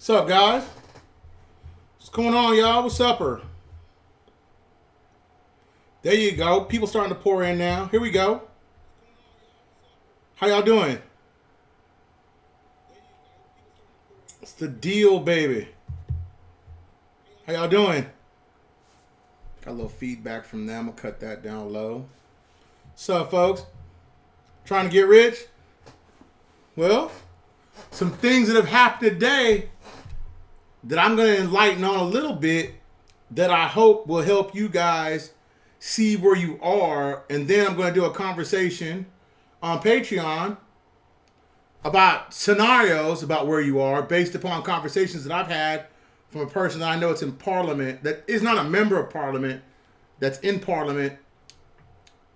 What's up, guys? What's going on, y'all? What's upper? There you go. People starting to pour in now. Here we go. How y'all doing? It's the deal, baby. How y'all doing? Got a little feedback from them. I'll cut that down low. What's up, folks? Trying to get rich? Well, some things that have happened today that I'm going to enlighten on a little bit that I hope will help you guys see where you are. And then I'm going to do a conversation on Patreon about scenarios about where you are based upon conversations that I've had from a person that I know it's in Parliament that is not a member of Parliament, that's in Parliament,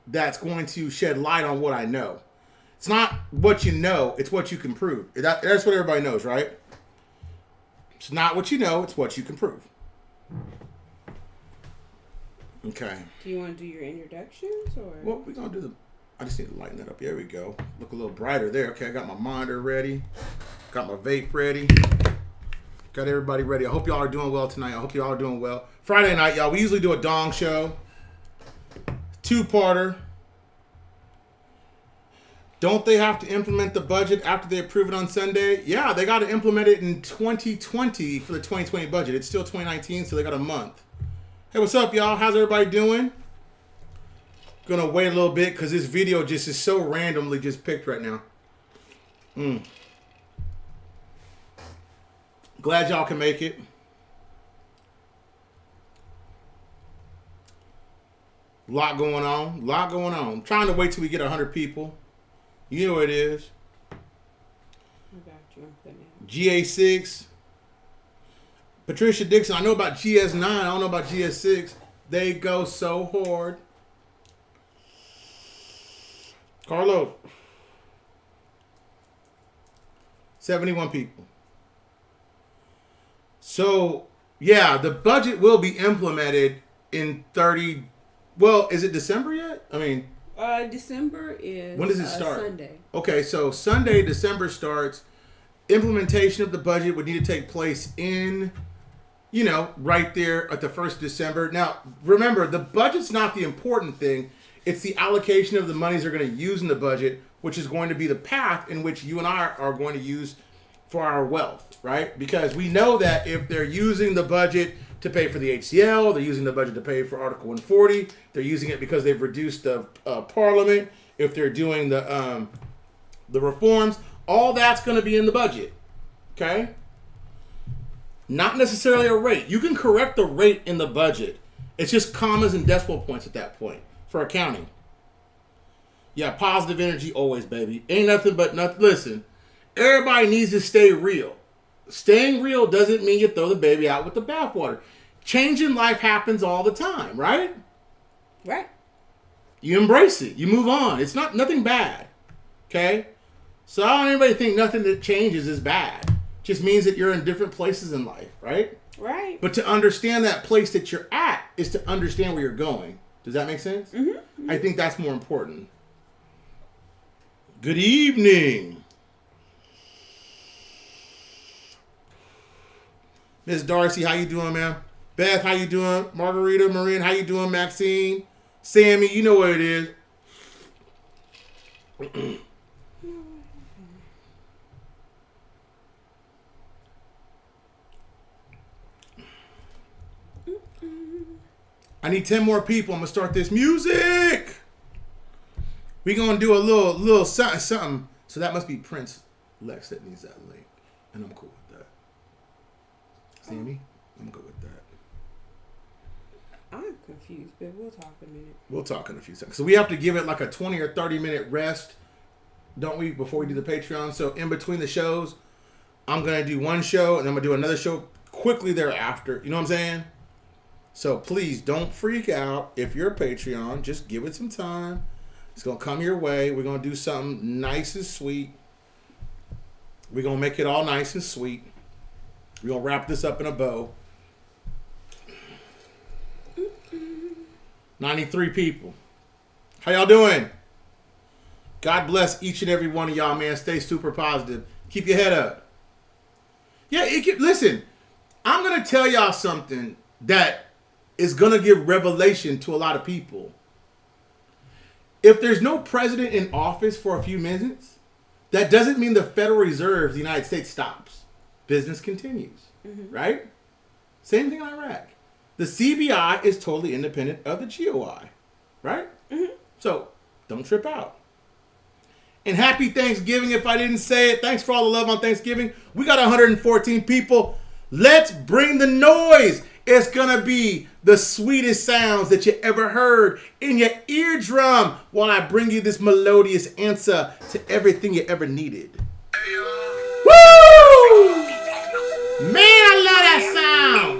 that's going to shed light on what I know. It's not what you know, it's what you can prove. That's what everybody knows, right? It's not what you know, it's what you can prove. Okay. Do you want to do your introductions or? Well, we're going to do I just need to lighten that up. There we go. Look a little brighter there. Okay, I got my monitor ready. Got my vape ready. Got everybody ready. I hope y'all are doing well tonight. I hope y'all are doing well. Friday night, y'all, we usually do a dong show. Two-parter. Don't they have to implement the budget after they approve it on Sunday? Yeah, they got to implement it in 2020 for the 2020 budget. It's still 2019, so they got a month. Hey, what's up, y'all? How's everybody doing? Gonna wait a little bit because this video just is so randomly just picked right now. Glad y'all can make it. Lot going on. I'm trying to wait till we get 100 people. You know what it is. I got you. GA6. Patricia Dixon. I know about GS9. I don't know about GS6. They go so hard. Carlos. 71 people. So, yeah, the budget will be implemented in 30... Well, is it December yet? I mean... December is... When does it start? Sunday. Okay, so Sunday, December starts. Implementation of the budget would need to take place in, right there at the 1st of December. Now, remember, the budget's not the important thing. It's the allocation of the monies they're going to use in the budget, which is going to be the path in which you and I are going to use for our wealth, right? Because we know that if they're using the budget to pay for the HCL, they're using the budget to pay for Article 140, they're using it because they've reduced the Parliament, if they're doing the reforms, all that's going to be in the budget, okay? Not necessarily a rate. You can correct the rate in the budget. It's just commas and decimal points at that point for accounting. Yeah, positive energy always, baby. Ain't nothing but nothing. Listen, everybody needs to stay real. Staying real doesn't mean you throw the baby out with the bathwater. Change in life happens all the time, right? Right. You embrace it. You move on. It's not nothing bad. Okay? So I don't want anybody to think nothing that changes is bad. It just means that you're in different places in life, right? Right. But to understand that place that you're at is to understand where you're going. Does that make sense? Mm-hmm. Mm-hmm. I think that's more important. Good evening. Miss Darcy, how you doing, man? Beth, how you doing? Margarita, Maureen, how you doing? Maxine, Sammy, you know what it is. I need 10 more people. I'm going to start this music. We're going to do a little something. So that must be Prince Lex that needs that link. And I'm cool with that. Sammy, I'm good with that. I'm confused, but we'll talk in a minute. We'll talk in a few seconds. So we have to give it like a 20 or 30 minute rest, don't we, before we do the Patreon? So in between the shows, I'm going to do one show and I'm going to do another show quickly thereafter. You know what I'm saying? So please don't freak out. If you're a Patreon, just give it some time. It's going to come your way. We're going to do something nice and sweet. We're going to make it all nice and sweet. We're going to wrap this up in a bow. 93 people. How y'all doing? God bless each and every one of y'all, man. Stay super positive. Keep your head up. Yeah, listen, I'm going to tell y'all something that is going to give revelation to a lot of people. If there's no president in office for a few minutes, that doesn't mean the Federal Reserve of the United States stops. Business continues, right? Same thing in Iraq. The CBI is totally independent of the GOI, right? So don't trip out. And happy Thanksgiving if I didn't say it. Thanks for all the love on Thanksgiving. We got 114 people. Let's bring the noise. It's going to be the sweetest sounds that you ever heard in your eardrum while I bring you this melodious answer to everything you ever needed. Woo! Man, I love that sound.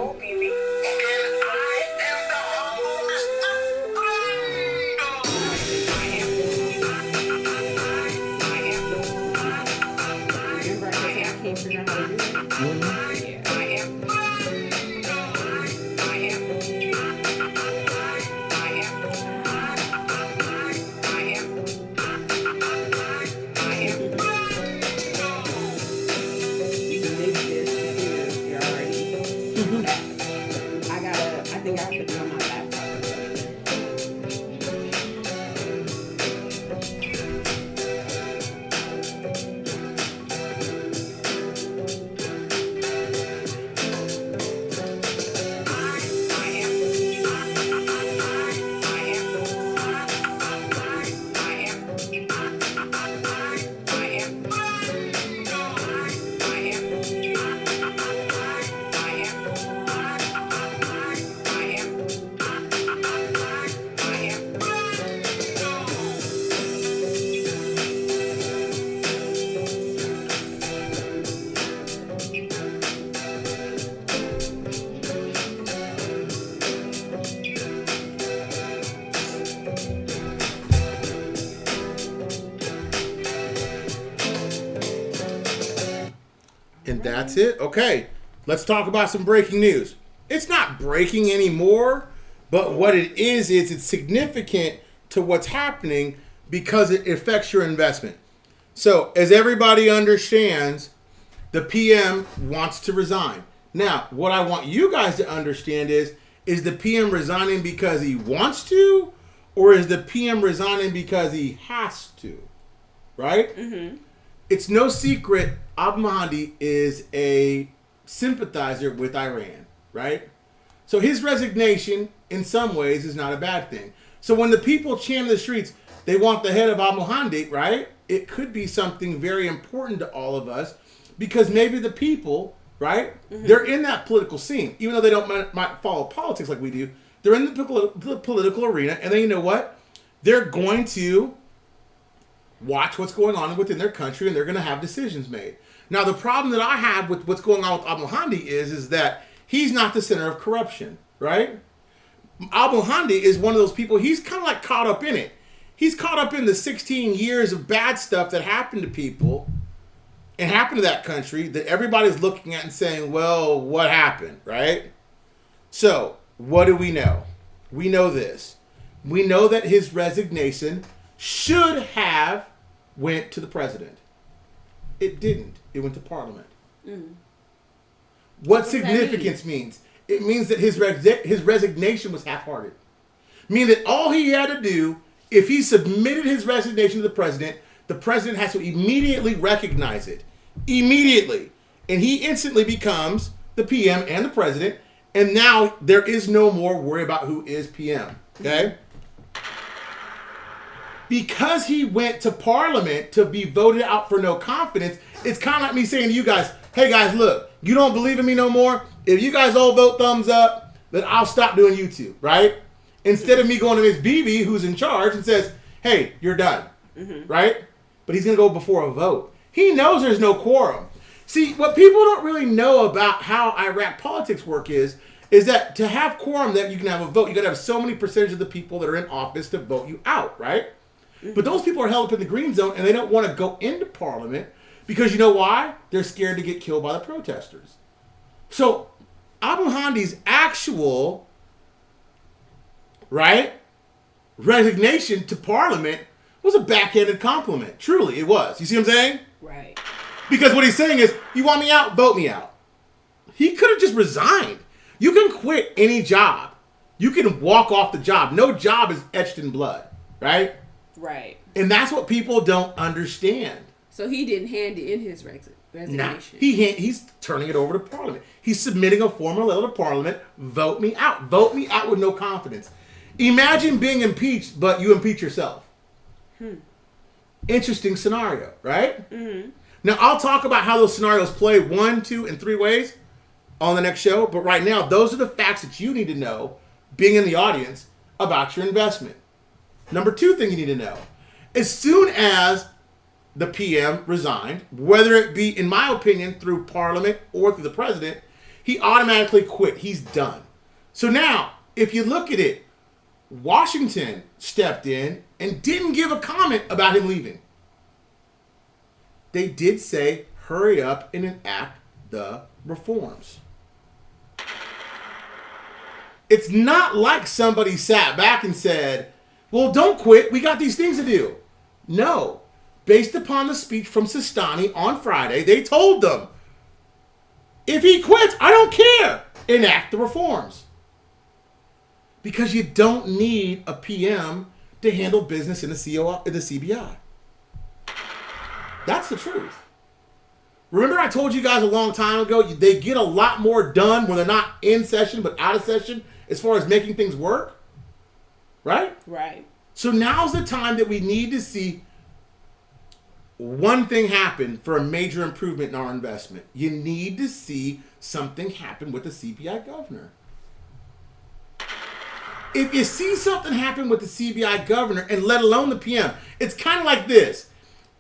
And that's it. Okay, let's talk about some breaking news. It's not breaking anymore, but what it is it's significant to what's happening because it affects your investment. So, as everybody understands, the PM wants to resign. Now, what I want you guys to understand is the PM resigning because he wants to, or is the PM resigning because he has to? Right? It's no secret Abu Mahdi is a sympathizer with Iran, right? So his resignation, in some ways, is not a bad thing. So when the people chant in the streets, they want the head of Abu Mahdi, right? It could be something very important to all of us because maybe the people, right? They're in that political scene. Even though they don't might follow politics like we do, they're in the political arena, and then you know what? They're going to watch what's going on within their country, and they're going to have decisions made. Now, the problem that I have with what's going on with Abu Mahdi is that he's not the center of corruption, right? Abu Mahdi is one of those people, he's kind of like caught up in it. He's caught up in the 16 years of bad stuff that happened to people and happened to that country that everybody's looking at and saying, well, what happened, right? So, what do we know? We know this. We know that his resignation should have went to the president. It didn't. It went to Parliament. What significance means? It means that his resignation was half-hearted. Meaning that all he had to do, if he submitted his resignation to the president has to immediately recognize it. Immediately. And he instantly becomes the PM and the president. And now there is no more worry about who is PM. Okay? Because he went to Parliament to be voted out for no confidence, it's kind of like me saying to you guys, hey guys, look, you don't believe in me no more? If you guys all vote thumbs up, then I'll stop doing YouTube, right? Instead of me going to Ms. BB, who's in charge, and says, hey, you're done, right? But he's going to go before a vote. He knows there's no quorum. See, what people don't really know about how Iraq politics work is that to have quorum that you can have a vote, you got to have so many percentage of the people that are in office to vote you out, right? But those people are held up in the green zone, and they don't want to go into Parliament because you know why? They're scared to get killed by the protesters. So Abu Handi's actual, right, resignation to Parliament was a backhanded compliment. Truly, it was. You see what I'm saying? Right. Because what he's saying is, you want me out? Vote me out. He could have just resigned. You can quit any job. You can walk off the job. No job is etched in blood, right? Right. And that's what people don't understand. So he didn't hand in his resignation. Nah, he's turning it over to Parliament. He's submitting a formal letter to Parliament. Vote me out. Vote me out with no confidence. Imagine being impeached, but you impeach yourself. Interesting scenario, right? Mm-hmm. Now, I'll talk about how those scenarios play 1, 2, and 3 ways on the next show. But right now, those are the facts that you need to know, being in the audience, about your investment. Number 2 thing you need to know. As soon as the PM resigned, whether it be, in my opinion, through Parliament or through the president, he automatically quit. He's done. So now, if you look at it, Washington stepped in and didn't give a comment about him leaving. They did say, hurry up and enact the reforms. It's not like somebody sat back and said, well, don't quit. We got these things to do. No. Based upon the speech from Sistani on Friday, they told them, if he quits, I don't care. Enact the reforms. Because you don't need a PM to handle business in the CBI. That's the truth. Remember I told you guys a long time ago, they get a lot more done when they're not in session but out of session as far as making things work? Right? Right. So now's the time that we need to see one thing happen for a major improvement in our investment. You need to see something happen with the CBI governor. If you see something happen with the CBI governor, and let alone the PM, it's kind of like this.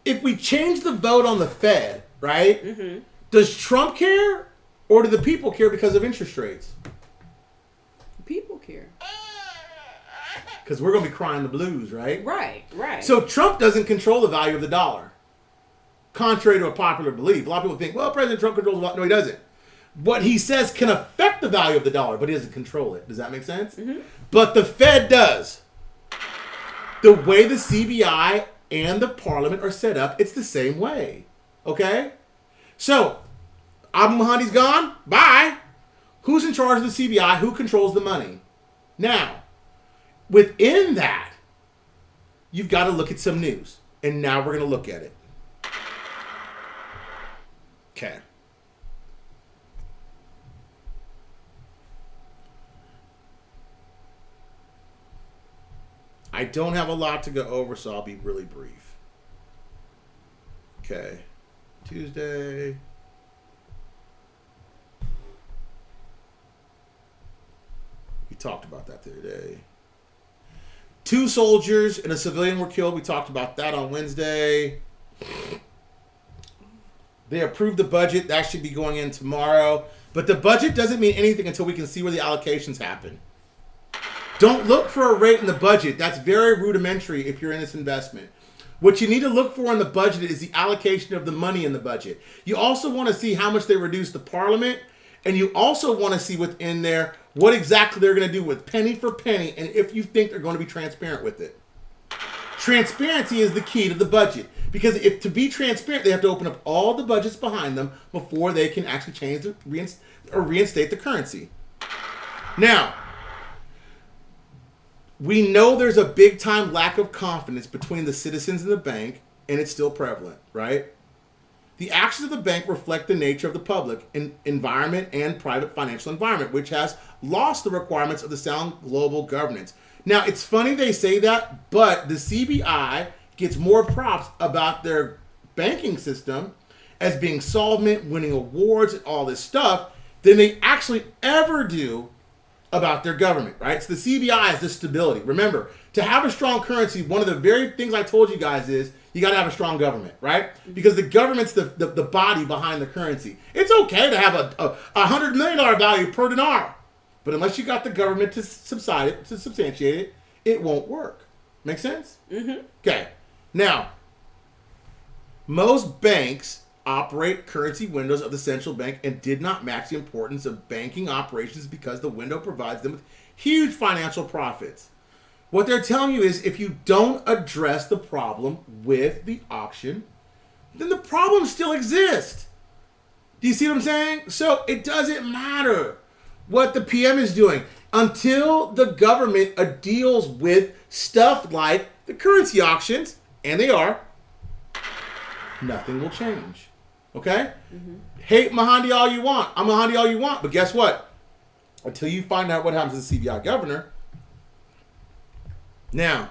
If we change the vote on the Fed, right? Mm-hmm. Does Trump care, or do the people care because of interest rates? People care. Because we're going to be crying the blues, right? Right, right. So Trump doesn't control the value of the dollar. Contrary to a popular belief. A lot of people think, well, President Trump controls the value. No, he doesn't. What he says can affect the value of the dollar, but he doesn't control it. Does that make sense? Mm-hmm. But the Fed does. The way the CBI and the Parliament are set up, it's the same way. Okay? So, Abu Mahdi's gone. Bye. Who's in charge of the CBI? Who controls the money? Now, within that, you've got to look at some news. And now we're going to look at it. Okay. I don't have a lot to go over, so I'll be really brief. Okay. Tuesday. We talked about that the other day. 2 soldiers and a civilian were killed. We talked about that on Wednesday. They approved the budget. That should be going in tomorrow. But the budget doesn't mean anything until we can see where the allocations happen. Don't look for a rate in the budget. That's very rudimentary if you're in this investment. What you need to look for in the budget is the allocation of the money in the budget. You also want to see how much they reduce the Parliament, and you also want to see within there what exactly they're going to do with penny for penny, and if you think they're going to be transparent with it. Transparency is the key to the budget, because if to be transparent, they have to open up all the budgets behind them before they can actually change reinstate the currency. Now, we know there's a big time lack of confidence between the citizens and the bank, and it's still prevalent, right? The actions of the bank reflect the nature of the public environment and private financial environment, which has lost the requirements of the sound global governance. Now, it's funny they say that, but the CBI gets more props about their banking system as being solvent, winning awards, and all this stuff than they actually ever do about their government, right? So the CBI is the stability. Remember, to have a strong currency, one of the very things I told you guys is you got to have a strong government, right? Because the government's the body behind the currency. It's okay to have a $100 million value per dinar, but unless you got the government to substantiate it, it won't work. Make sense? Mm-hmm. Okay. Now, most banks operate currency windows of the central bank and did not match the importance of banking operations because the window provides them with huge financial profits. What they're telling you is if you don't address the problem with the auction, then the problem still exists. Do you see what I'm saying? So it doesn't matter what the PM is doing until the government deals with stuff like the currency auctions, and they are, nothing will change. Okay? Mm-hmm. Hate Mahdi all you want. I'm Mahdi all you want. But guess what? Until you find out what happens to the CBI governor. Now,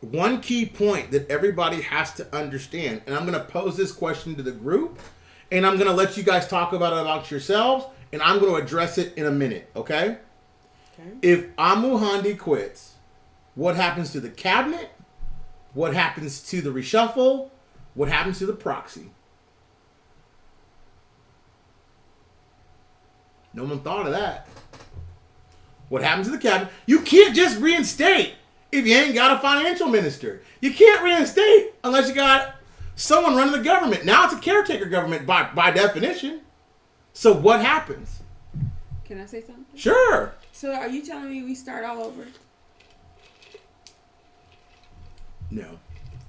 one key point that everybody has to understand, and I'm going to pose this question to the group, and I'm going to let you guys talk about it amongst yourselves, and I'm going to address it in a minute, okay? If Amu Handi quits, what happens to the cabinet? What happens to the reshuffle? What happens to the proxy? No one thought of that. What happens to the cabinet? You can't just reinstate if you ain't got a financial minister. You can't reinstate unless you got someone running the government. Now it's a caretaker government by definition. So what happens? Can I say something? Sure. So are you telling me we start all over? No,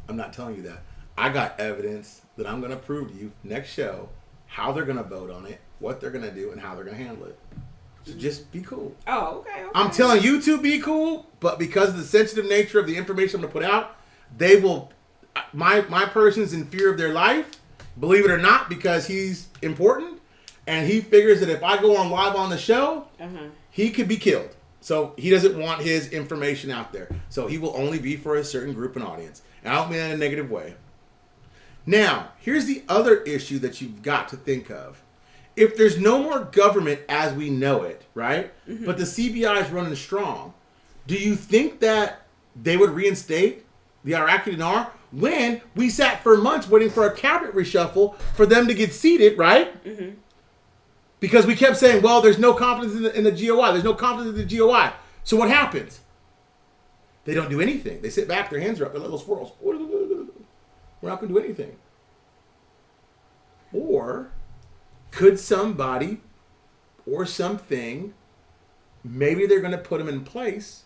I'm not telling you that. I got evidence that I'm going to prove to you next show how they're going to vote on it, what they're going to do, and how they're going to handle it. So just be cool. Oh, okay. I'm telling you to be cool, but because of the sensitive nature of the information I'm going to put out, they will. My person's in fear of their life, believe it or not, because he's important, and he figures that if I go on live on the show, he could be killed. So he doesn't want his information out there. So he will only be for a certain group and audience. And I don't mean that in a negative way. Now, here's the other issue that you've got to think of. If there's no more government as we know it, right? Mm-hmm. But the CBI is running strong, do you think that they would reinstate the Iraqi Dinar when we sat for months waiting for a cabinet reshuffle for them to get seated, right? Mm-hmm. Because we kept saying, well, there's no confidence in the GOI. There's no confidence in the GOI. So what happens? They don't do anything. They sit back, their hands are up, they're little squirrels. We're not going to do anything. Or could somebody or something, maybe they're going to put them in place,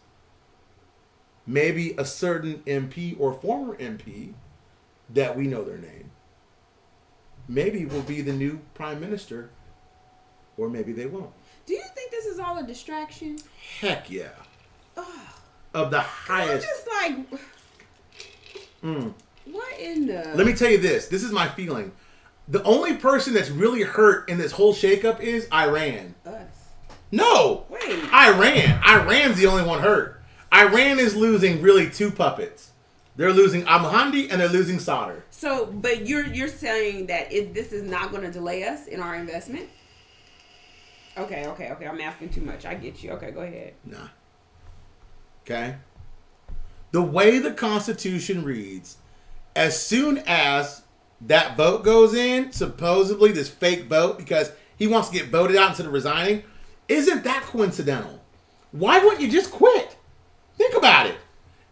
maybe a certain MP or former MP that we know their name, maybe will be the new prime minister. Or maybe they won't. Do you think this is all a distraction? Heck yeah. Ugh. Of the highest. I'm just like, what in the... Let me tell you this. This is my feeling. The only person that's really hurt in this whole shakeup is Iran. Us. No. Wait. Iran. Iran's the only one hurt. Iran is losing really two puppets. They're losing Al-Mahdi and they're losing Sadr. So, but you're saying that if this is not going to delay us in our investment? Okay. I'm asking too much. I get you. Okay, go ahead. Nah. Okay? The way the Constitution reads, as soon as that vote goes in, supposedly this fake vote, because he wants to get voted out instead of resigning, isn't that coincidental? Why wouldn't you just quit? Think about it.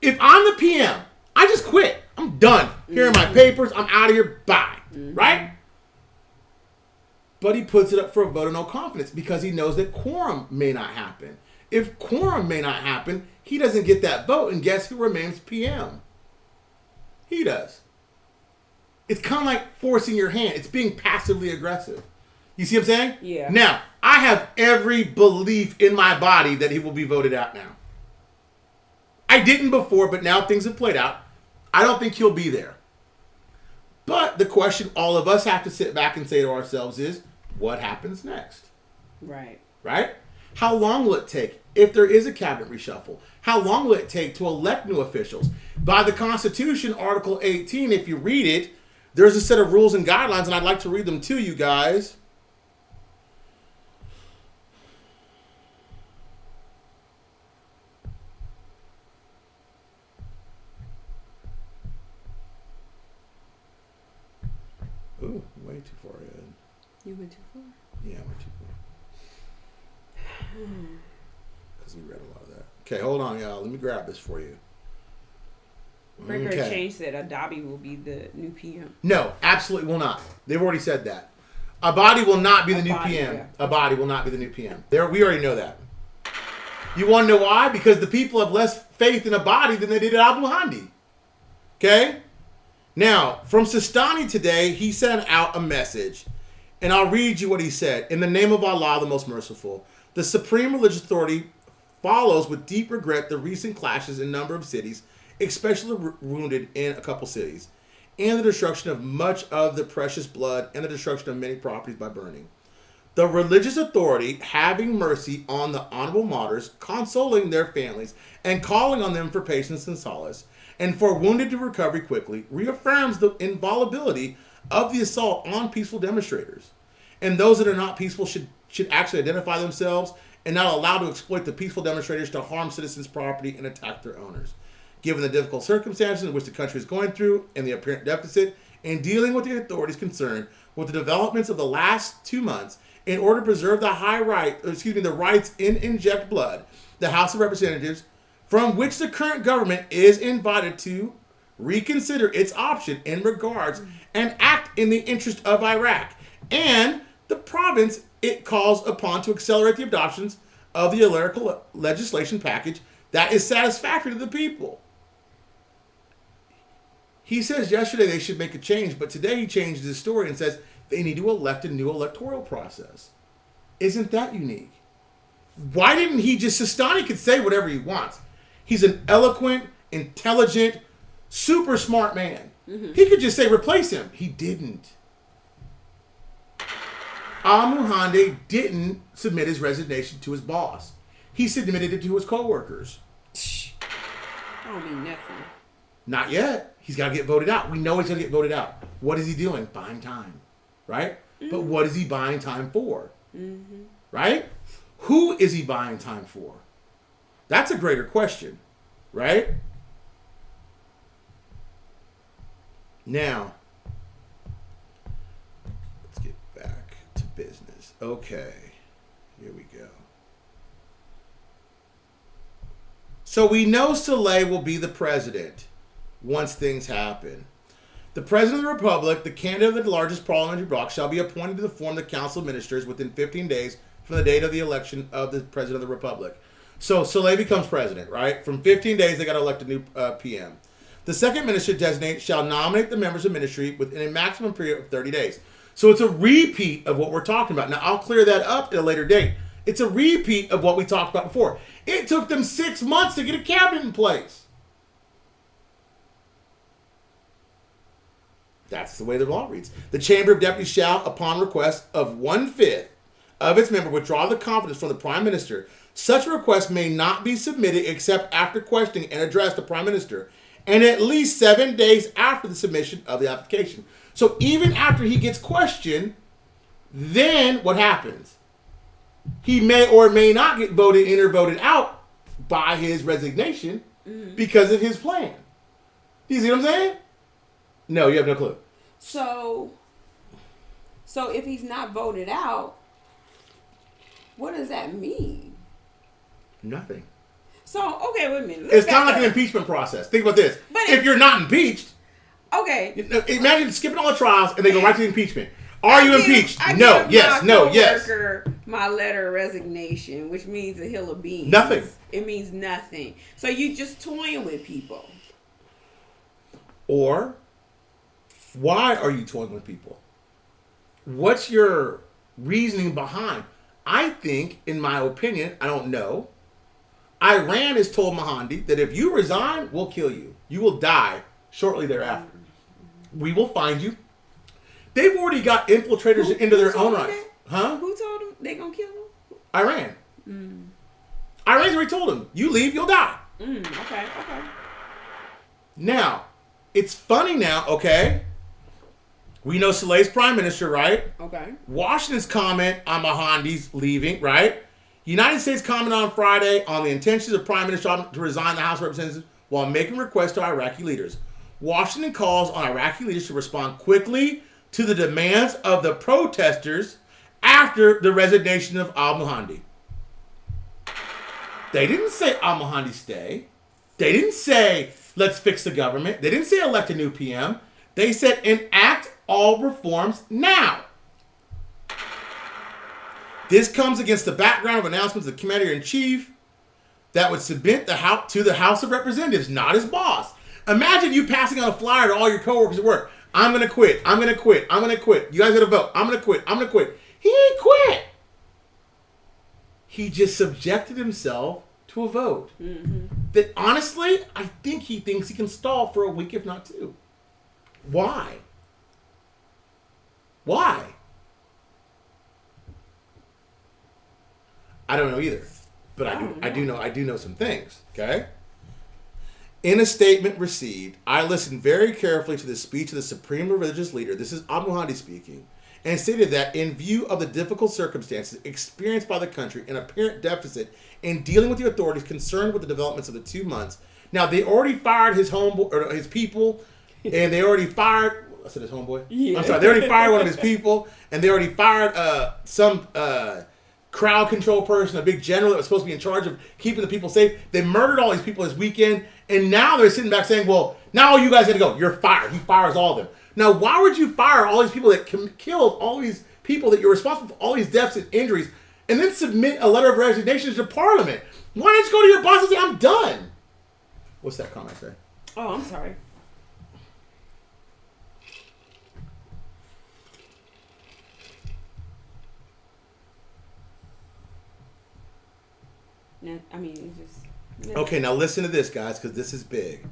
If I'm the PM, I just quit. I'm done. Here are my papers. I'm out of here. Bye. Mm-hmm. Right? But he puts it up for a vote of no confidence because he knows that quorum may not happen. If quorum may not happen, he doesn't get that vote, and guess who remains PM? He does. It's kind of like forcing your hand. It's being passively aggressive. You see what I'm saying? Yeah. Now, I have every belief in my body that he will be voted out now. I didn't before, but now things have played out. I don't think he'll be there. But the question all of us have to sit back and say to ourselves is, what happens next? Right. Right? How long will it take if there is a cabinet reshuffle? How long will it take to elect new officials? By the Constitution, Article 18, if you read it, there's a set of rules and guidelines, and I'd like to read them to you guys. Ooh, way too far ahead. You went too far? Yeah, I went too far. Because we read a lot of that. Okay, hold on, y'all. Let me grab this for you. Breaker Change said Adabi will be the new PM. No, absolutely will not. They've already said that. Abadi will not be the new PM. Yeah. Abadi will not be the new PM. We already know that. You want to know why? Because the people have less faith in a body than they did at al-Muhandi. Okay? Now, from Sistani today, he sent out a message. And I'll read you what he said. In the name of Allah, the most merciful, the supreme religious authority follows with deep regret the recent clashes in a number of cities, especially wounded in a couple cities, and the destruction of much of the precious blood and the destruction of many properties by burning. The religious authority, having mercy on the honorable martyrs, consoling their families, and calling on them for patience and solace, and for wounded to recovery quickly, reaffirms the inviolability of the assault on peaceful demonstrators. And those that are not peaceful should actually identify themselves and not allow to exploit the peaceful demonstrators to harm citizens' property and attack their owners. Given the difficult circumstances in which the country is going through and the apparent deficit in dealing with the authorities concerned with the developments of the last 2 months, in order to preserve the rights in inject blood, the House of Representatives, from which the current government is invited to reconsider its option in regards and act in the interest of Iraq and the province it calls upon to accelerate the adoptions of the Iraqi legislation package that is satisfactory to the people. He says yesterday they should make a change, but today he changed his story and says they need to elect a new electoral process. Isn't that unique? Why didn't he just... Sistani could say whatever he wants. He's an eloquent, intelligent, super smart man. Mm-hmm. He could just say replace him. He didn't. Al-Muhandi didn't submit his resignation to his boss. He submitted it to his co-workers. I don't mean nothing. Not yet. He's got to get voted out. We know he's going to get voted out. What is he doing? Buying time. Right? Mm-hmm. But what is he buying time for? Mm-hmm. Right? Who is he buying time for? That's a greater question. Right? Now, let's get back to business. Okay. Here we go. So we know Saleh will be the president once things happen. The President of the Republic, the candidate of the largest parliamentary bloc, shall be appointed to form the Council of Ministers within 15 days from the date of the election of the President of the Republic. So Saleh becomes president, right? From 15 days, they got to elect a new PM. The second minister designate shall nominate the members of ministry within a maximum period of 30 days. So it's a repeat of what we're talking about. Now, I'll clear that up at a later date. It's a repeat of what we talked about before. It took them 6 months to get a cabinet in place. That's the way the law reads. The Chamber of Deputies shall, upon request of 1/5 of its member, withdraw the confidence from the Prime Minister. Such a request may not be submitted except after questioning and addressed the Prime Minister, and at least 7 days after the submission of the application. So even after he gets questioned, then what happens? He may or may not get voted in or voted out by his resignation because of his plan. Do you see what I'm saying? No, you have no clue. So if he's not voted out, what does that mean? Nothing. So, okay, wait a minute. It's kind of like an impeachment process. Think about this. But if you're not impeached, okay. Imagine skipping all the trials and they go right to the impeachment. Are you impeached? No, yes, no, yes. My letter of resignation, which means a hill of beans. Nothing. It means nothing. So you just toying with people. Or, why are you toying with people? What's your reasoning behind? I think, in my opinion, I don't know, Iran has told Mahdi that if you resign, we'll kill you. You will die shortly thereafter. We will find you. They've already got infiltrators into their own rights. Huh? Who told them they gonna kill them? Iran. Iran's already told them, you leave, you'll die. Okay. Now, it's funny now, okay? We know Saleh's prime minister, right? Okay. Washington's comment on Mahdi's leaving, right? United States comment on Friday on the intentions of Prime Minister to resign the House of Representatives while making requests to Iraqi leaders. Washington calls on Iraqi leaders to respond quickly to the demands of the protesters after the resignation of al-Muhandi. They didn't say al-Muhandi stay. They didn't say let's fix the government. They didn't say elect a new PM. They said enact all reforms now. This comes against the background of announcements of the Commander-in-Chief that would submit to the House of Representatives, not his boss. Imagine you passing out a flyer to all your coworkers at work. I'm going to quit. I'm going to quit. I'm going to quit. You guys got to vote. I'm going to quit. I'm going to quit. He ain't quit. He just subjected himself to a vote. Mm-hmm. That honestly, I think he thinks he can stall for a week, if not two. Why? Why? I don't know either. But I do know some things. Okay? In a statement received, I listened very carefully to the speech of the supreme religious leader. This is Abu Hadi speaking, and stated that in view of the difficult circumstances experienced by the country and apparent deficit in dealing with the authorities concerned with the developments of the 2 months. Now they already fired his people, and they already fired. I said his homeboy. Yeah. I'm sorry. They already fired one of his people, and they already fired some crowd control person, a big general that was supposed to be in charge of keeping the people safe. They murdered all these people this weekend, and now they're sitting back saying, well, now you guys got to go. You're fired. He fires all of them. Now, why would you fire all these people that killed all these people that you're responsible for all these deaths and injuries, and then submit a letter of resignation to Parliament? Why don't you go to your boss and say, I'm done? What's that comment say? Oh, I'm sorry. I mean, it's just... Okay, now listen to this, guys, because this is big.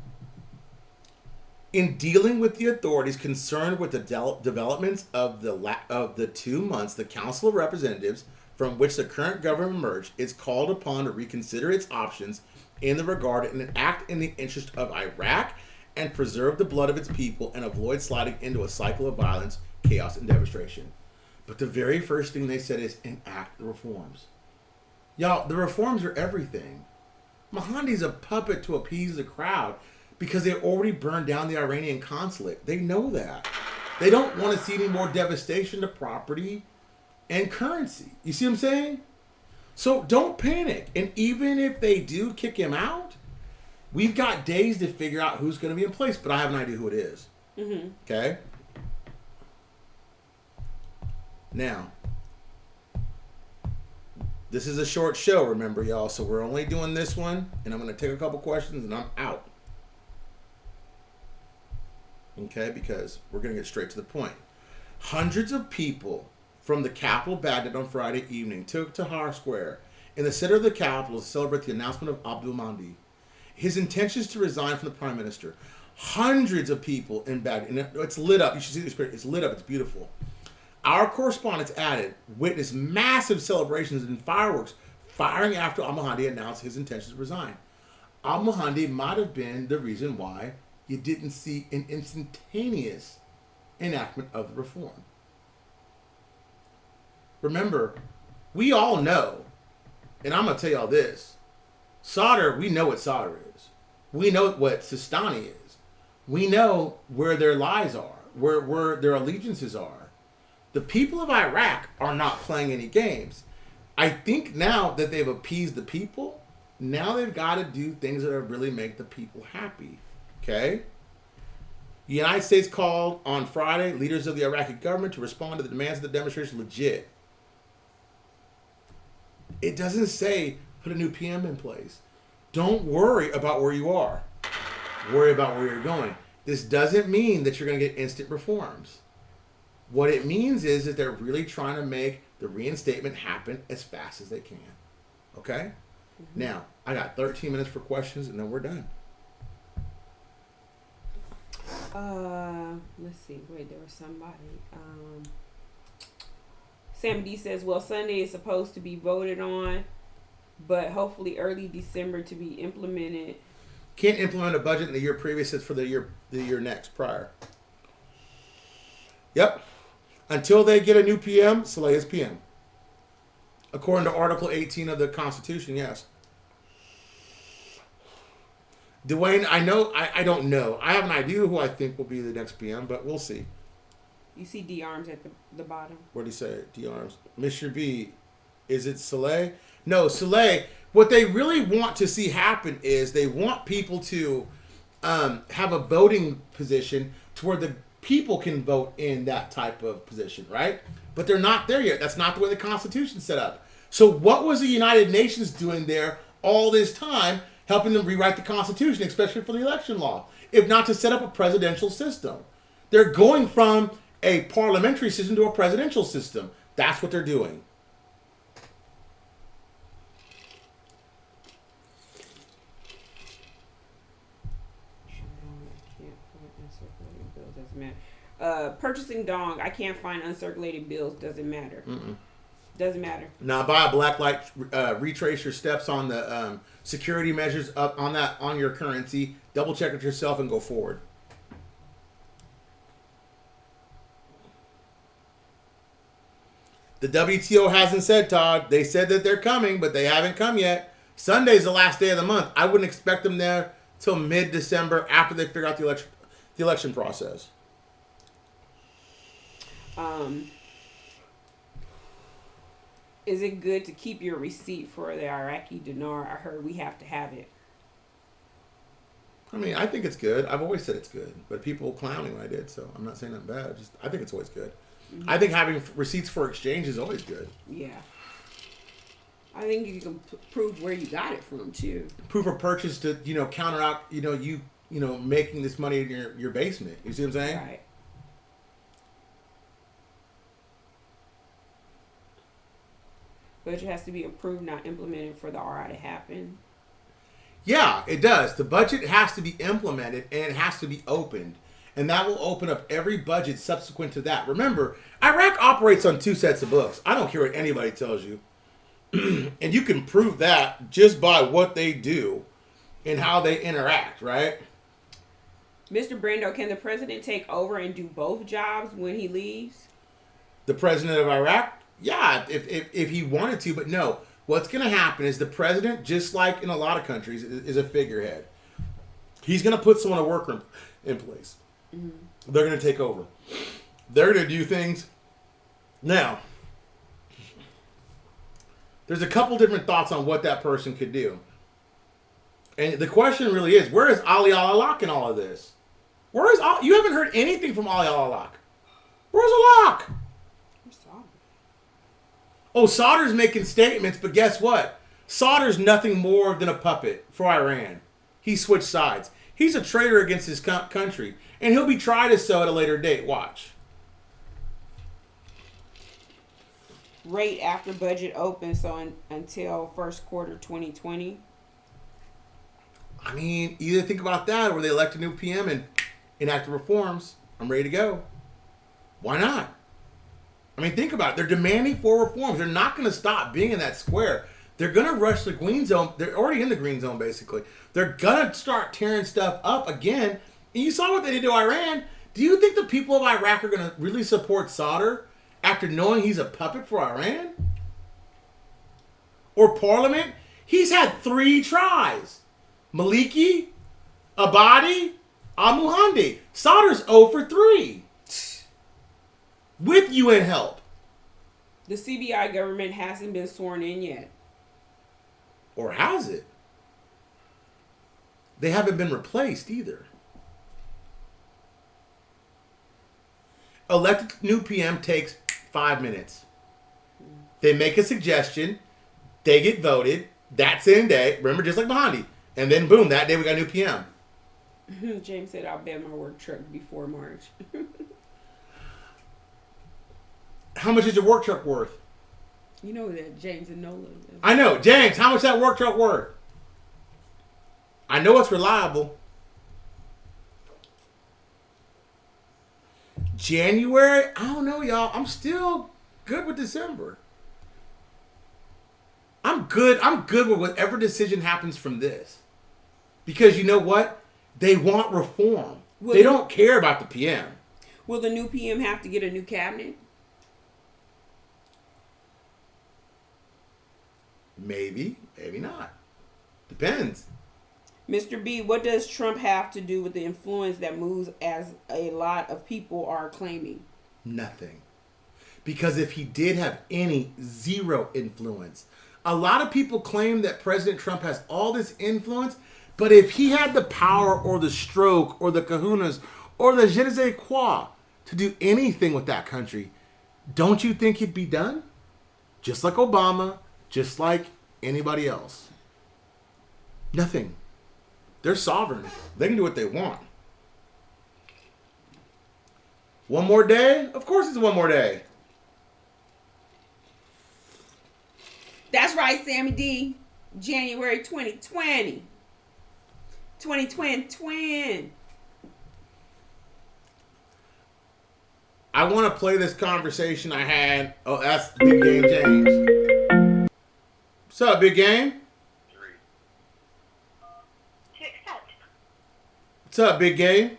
In dealing with the authorities concerned with the developments of the 2 months, the Council of Representatives, from which the current government emerged, is called upon to reconsider its options in the regard and act in the interest of Iraq and preserve the blood of its people and avoid sliding into a cycle of violence, chaos, and devastation. But the very first thing they said is enact the reforms. Y'all, the reforms are everything. Mahdi's a puppet to appease the crowd because they already burned down the Iranian consulate. They know that. They don't want to see any more devastation to property and currency. You see what I'm saying? So don't panic. And even if they do kick him out, we've got days to figure out who's going to be in place, but I have an idea who it is. Mm-hmm. Okay? Now, this is a short show, remember, y'all. So we're only doing this one, and I'm going to take a couple questions, and I'm out. Okay? Because we're going to get straight to the point. Hundreds of people from the capital Baghdad on Friday evening took to Tahrir Square in the center of the capital to celebrate the announcement of Abdul Mahdi. His intentions to resign from the prime minister. Hundreds of people in Baghdad. And it's lit up. You should see this picture. It's lit up. It's beautiful. Our correspondents added witnessed massive celebrations and fireworks firing after al-Mahdi announced his intentions to resign. Al-Mahdi might have been the reason why you didn't see an instantaneous enactment of the reform. Remember, we all know, and I'm going to tell y'all this, Sadr, we know what Sadr is. We know what Sistani is. We know where their lies are, where their allegiances are. The people of Iraq are not playing any games. I think now that they've appeased the people, now they've got to do things that really make the people happy. Okay? The United States called on Friday leaders of the Iraqi government to respond to the demands of the demonstration legit. It doesn't say put a new PM in place. Don't worry about where you are. Worry about where you're going. This doesn't mean that you're going to get instant reforms. What it means is that they're really trying to make the reinstatement happen as fast as they can. Okay? Mm-hmm. Now, I got 13 minutes for questions and then we're done. Let's see. Wait, there was somebody. Sam D says, well, Sunday is supposed to be voted on, but hopefully early December to be implemented. Can't implement a budget in the year previous. It's for the year next, prior. Yep. Until they get a new PM, Saleh is PM. According to Article 18 of the Constitution, yes. Dwayne, I don't know. I have an idea who I think will be the next PM, but we'll see. You see D Arms at the bottom. What do you say? D Arms. Mr. B, is it Saleh? No, Saleh. What they really want to see happen is they want people to have a voting position to where the people can vote in that type of position, right? But they're not there yet. That's not the way the Constitution's set up. So what was the United Nations doing there all this time helping them rewrite the Constitution, especially for the election law, if not to set up a presidential system. They're going from a parliamentary system to a presidential system. That's what they're doing. Purchasing dong, I can't find uncirculated bills. Doesn't matter. Doesn't matter. Now buy a black light. Retrace your steps on the security measures up on your currency. Double check it yourself and go forward. The WTO hasn't said, Todd. They said that they're coming, but they haven't come yet. Sunday's the last day of the month. I wouldn't expect them there till mid-December after they figure out the election process. Is it good to keep your receipt for the Iraqi dinar? I heard we have to have it. I mean, I think it's good. I've always said it's good, but people clown me when I did, so I'm not saying that bad. I think it's always good. Mm-hmm. I think having receipts for exchange is always good. Yeah. I think you can prove where you got it from too. Proof of purchase to counter out you making this money in your basement. You see what I'm saying? Right. Budget has to be approved, not implemented for the RI to happen. Yeah, it does. The budget has to be implemented and it has to be opened. And that will open up every budget subsequent to that. Remember, Iraq operates on 2 sets of books. I don't care what anybody tells you. And you can prove that just by what they do and how they interact, right? Mr. Brando, can the president take over and do both jobs when he leaves? The president of Iraq? Yeah, if he wanted to, but no. What's going to happen is the president, just like in a lot of countries, is a figurehead. He's going to put someone, a worker in place. Mm-hmm. They're going to take over. They're going to do things. Now, there's a couple different thoughts on what that person could do. And the question really is, where is Ali al-Alaq in all of this? Where is you haven't heard anything from Ali al-Alaq. Where's Alaq? Oh, Sadr's making statements, but guess what? Sadr's nothing more than a puppet for Iran. He switched sides. He's a traitor against his country, and he'll be tried as so at a later date. Watch. Rate after budget open, so until first quarter 2020. I mean, either think about that or they elect a new PM and enact the reforms. I'm ready to go. Why not? I mean, think about it. They're demanding for reforms. They're not going to stop being in that square. They're going to rush the green zone. They're already in the green zone, basically. They're going to start tearing stuff up again. And you saw what they did to Iran. Do you think the people of Iraq are going to really support Sadr after knowing he's a puppet for Iran? Or Parliament? He's had 3 tries. Maliki, Abadi, Al-Muhandi. Sadr's 0 for 3. With UN help. The CBI government hasn't been sworn in yet. Or has it? They haven't been replaced either. Elected new PM takes 5 minutes. They make a suggestion. They get voted. That same day. Remember, just like Mahdi. And then boom, that day we got a new PM. James said, I'll bet my work truck before March. How much is your work truck worth? You know that James and Nola. I know. James, how much is that work truck worth? I know it's reliable. January? I don't know, y'all. I'm still good with December. I'm good with whatever decision happens from this. Because you know what? They want reform. They don't care about the PM. Will the new PM have to get a new cabinet? Maybe, maybe not. Depends. Mr. B, what does Trump have to do with the influence that moves as a lot of people are claiming? Nothing. Because if he did have any, 0 influence. A lot of people claim that President Trump has all this influence, but if he had the power or the stroke or the kahunas or the je ne sais quoi to do anything with that country, don't you think it'd be done? Just like Obama, just like anybody else. Nothing. They're sovereign. They can do what they want. One more day? Of course it's one more day. That's right, Sammy D. January 2020. 2020. I want to play this conversation I had. Oh, that's Big Game James. What's up, Big Game? What's up, Big Game?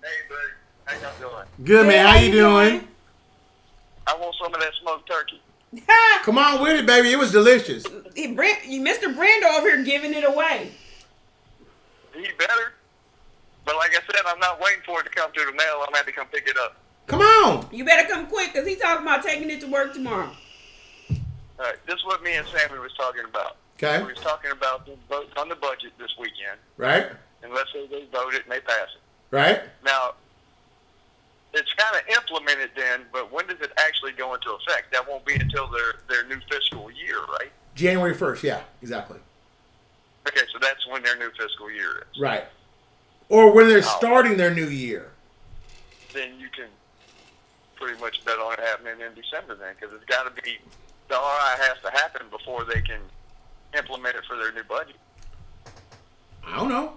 Hey, buddy. How y'all doing? Good, man. How you doing? I want some of that smoked turkey. Come on with it, baby. It was delicious. Mr. Brando over here giving it away. He better. But like I said, I'm not waiting for it to come through the mail. I'm going to have to come pick it up. Come on. You better come quick, because he's talking about taking it to work tomorrow. All right. This is what me and Sammy was talking about. Okay. We was talking about the vote on the budget this weekend. Right. And let's say they vote it and they pass it. Right. Now, it's kind of implemented then, but when does it actually go into effect? That won't be until their new fiscal year, right? January 1st. Yeah, exactly. Okay, so that's when their new fiscal year is. Right. Or when they're starting their new year. Then you can pretty much bet on it happening in December then, because it's got to be, the RI has to happen before they can implement it for their new budget. I don't know.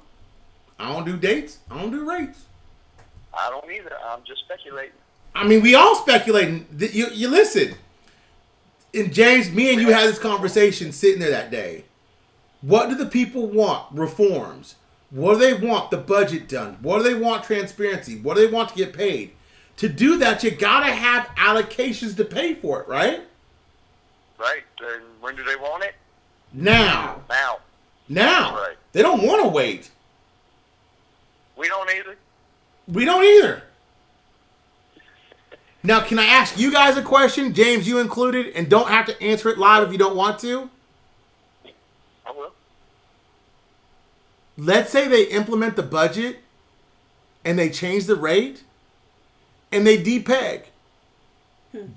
I don't do dates. I don't do rates. I don't either. I'm just speculating. I mean, we all speculating. You listen. And James, me and you had this conversation sitting there that day. What do the people want? Reforms. What do they want? The budget done. What do they want? Transparency. What do they want to get paid? To do that, you gotta have allocations to pay for it, right? Right. And when do they want it? Now. Now. Right. They don't want to wait. We don't either. We don't either. Now, can I ask you guys a question? James, you included, and don't have to answer it live if you don't want to. I will. Let's say they implement the budget and they change the rate and they depeg.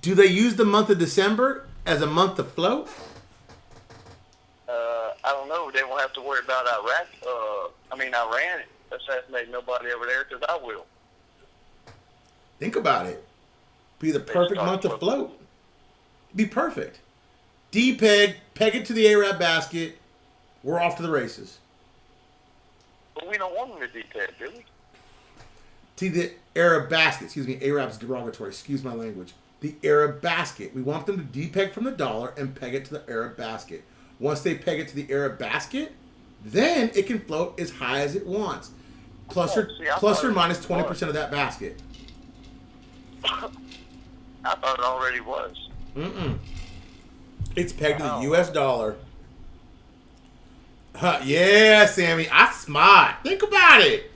Do they use the month of December as a month to float? I don't know. They won't have to worry about Iran assassinating nobody over there, because I will. Think about it. Be the perfect month to float. Be perfect. Depeg, peg it to the Arab basket. We're off to the races. But we don't want them to depeg, do we? To the Arab basket. Excuse me. Arab's derogatory. Excuse my language. The Arab basket. We want them to depeg from the dollar and peg it to the Arab basket. Once they peg it to the Arab basket, then it can float as high as it wants. Plus or minus 20% of that basket. I thought it already was. It's pegged to the U.S. dollar. Yeah, Sammy. I smart. Think about it.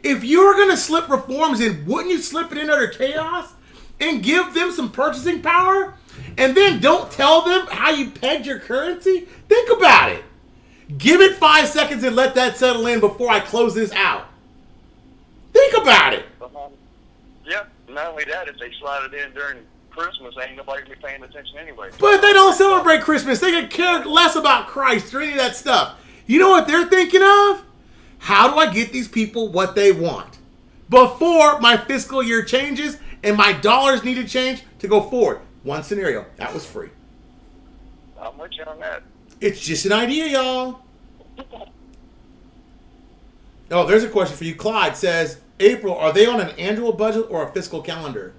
If you were going to slip reforms in, wouldn't you slip it in under chaos and give them some purchasing power? And then don't tell them how you pegged your currency? Think about it. Give it 5 seconds and let that settle in before I close this out. Think about it. Yeah, not only that, if they slide it in during Christmas, ain't nobody gonna be paying attention anyway. But they don't celebrate Christmas. They could care less about Christ or any of that stuff. You know what they're thinking of? How do I get these people what they want before my fiscal year changes and my dollars need to change to go forward? One scenario. That was free. I'm with you on that. It's just an idea, y'all. Oh, there's a question for you. Clyde says, April, are they on an annual budget or a fiscal calendar?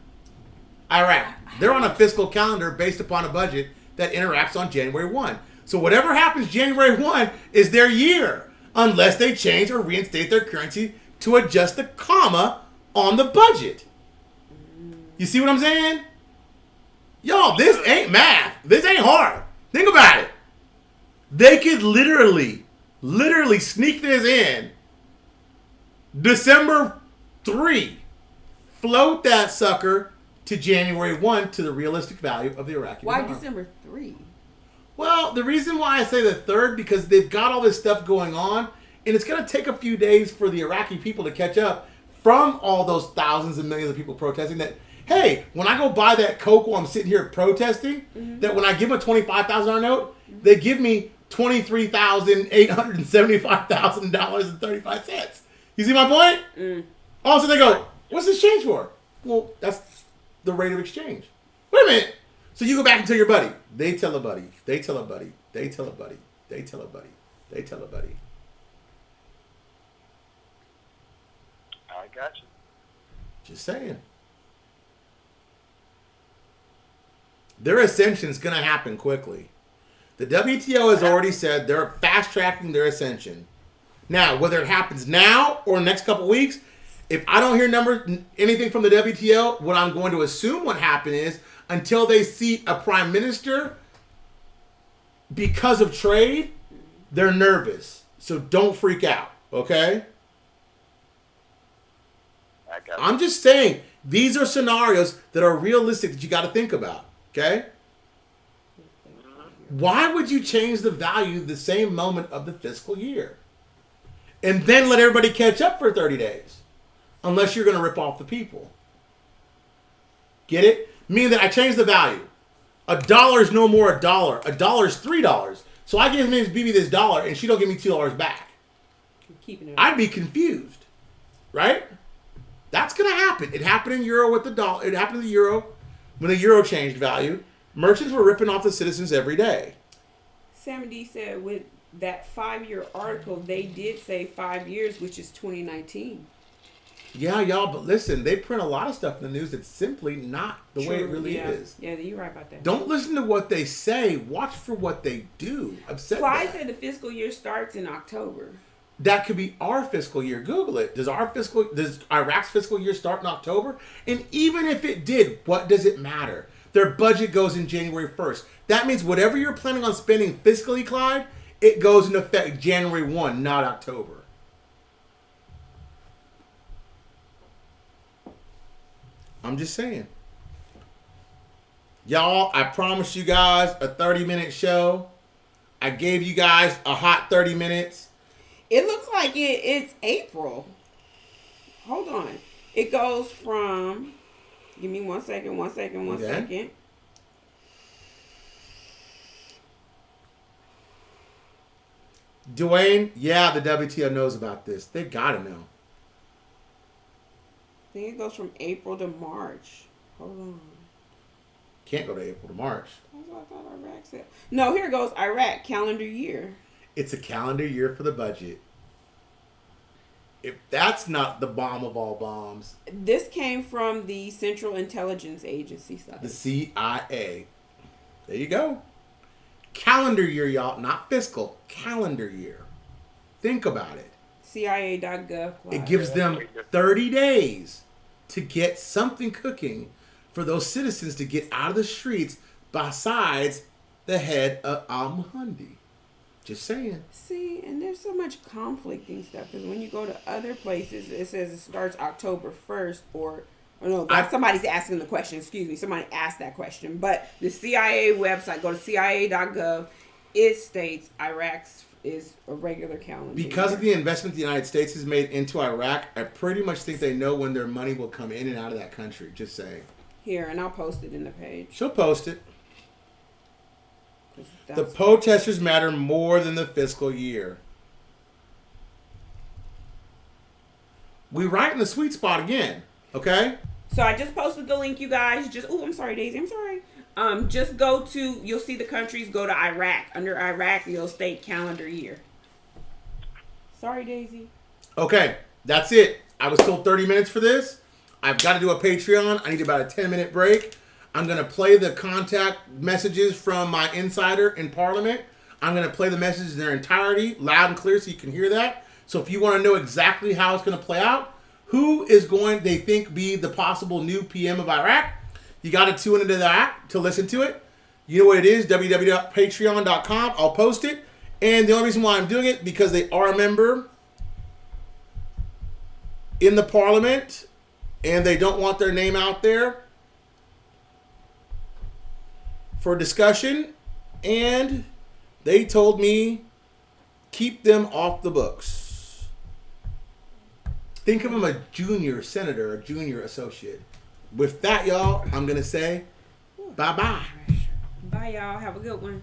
Iraq. They're on a fiscal calendar based upon a budget that interacts on January 1. So whatever happens January 1 is their year, unless they change or reinstate their currency to adjust the comma on the budget. You see what I'm saying? Y'all, this ain't math. This ain't hard. Think about it. They could literally sneak this in December 3. Float that sucker to January 1 to the realistic value of the Iraqi Why dinar. December 3? Well, the reason why I say the 3rd, because they've got all this stuff going on, and it's going to take a few days for the Iraqi people to catch up from all those thousands and millions of people protesting that, hey, when I go buy that Coke while I'm sitting here protesting, that when I give them a $25,000 note, they give me $23,875,000.35. You see my point? Also, they go, what's this change for? Well, that's the rate of exchange. Wait a minute. So you go back and tell your buddy. They tell a buddy. They tell a buddy. They tell a buddy. They tell a buddy. They tell a buddy. I got you. Just saying. Their ascension is going to happen quickly. The WTO has already said they're fast-tracking their ascension. Now, whether it happens now or in the next couple of weeks, if I don't hear anything from the WTO, what I'm going to assume what happened is until they seat a prime minister because of trade, they're nervous. So don't freak out, okay? I got I'm just saying, these are scenarios that are realistic that you got to think about, okay? Why would you change the value the same moment of the fiscal year? And then let everybody catch up for 30 days. Unless you're going to rip off the people. Get it? Meaning that I changed the value. $1 is no more $1. $1 is $3. So I give Ms. BB this $1 and she don't give me $2 back. Keeping it. I'd be confused. Right? That's going to happen. It happened in Euro with the dollar. It happened in the Euro when the Euro changed value. Merchants were ripping off the citizens every day. Sammy D said with that 5-year article, they did say 5 years, which is 2019. Yeah, y'all, but listen, they print a lot of stuff in the news that's simply not the way it really is. Yeah, you're right about that. Don't listen to what they say. Watch for what they do. I've said Clyde that. said the fiscal year starts in October. That could be our fiscal year. Google it. Does Iraq's fiscal year start in October? And even if it did, what does it matter? Their budget goes in January 1st. That means whatever you're planning on spending fiscally, Clyde, it goes into effect January 1, not October. I'm just saying. Y'all, I promised you guys a 30-minute show. I gave you guys a hot 30 minutes. It looks like it's April. Hold on. It goes from... Give me one second. Dwayne, yeah, the WTO knows about this. They gotta know. I think it goes from April to March. Hold on. Can't go to April to March. That's what I thought Iraq said. No, here it goes. Iraq, calendar year. It's a calendar year for the budget. If that's not the bomb of all bombs. This came from the Central Intelligence Agency site. The CIA. There you go. Calendar year, y'all. Not fiscal. Calendar year. Think about it. CIA.gov. It gives them 30 days to get something cooking for those citizens to get out of the streets besides the head of al-Muhandi. Just saying. See, and there's so much conflicting stuff because when you go to other places, it says it starts October 1st or no, somebody's asking the question. Excuse me. Somebody asked that question. But the CIA website, go to CIA.gov, it states Iraq's is a regular calendar. Because of the investment the United States has made into Iraq, I pretty much think they know when their money will come in and out of that country. Just saying. Here, and I'll post it in the page. She'll post it. The protesters matter more than the fiscal year. We right in the sweet spot again, okay? So I just posted the link, you guys. I'm sorry, Daisy. I'm sorry. Just go to, you'll see the countries, go to Iraq. Under Iraq, you'll state calendar year. Sorry, Daisy. Okay, that's it. I was told 30 minutes for this. I've got to do a Patreon. I need about a 10-minute break. I'm going to play the contact messages from my insider in Parliament. I'm going to play the messages in their entirety, loud and clear so you can hear that. So if you want to know exactly how it's going to play out, who is going, they think, be the possible new PM of Iraq, you got to tune into that to listen to it. You know what it is, www.patreon.com. I'll post it. And the only reason why I'm doing it, because they are a member in the Parliament, and they don't want their name out there for discussion, and they told me keep them off the books. Think of them a junior senator, a junior associate. With that, y'all, I'm going to say bye-bye. Bye, y'all. Have a good one.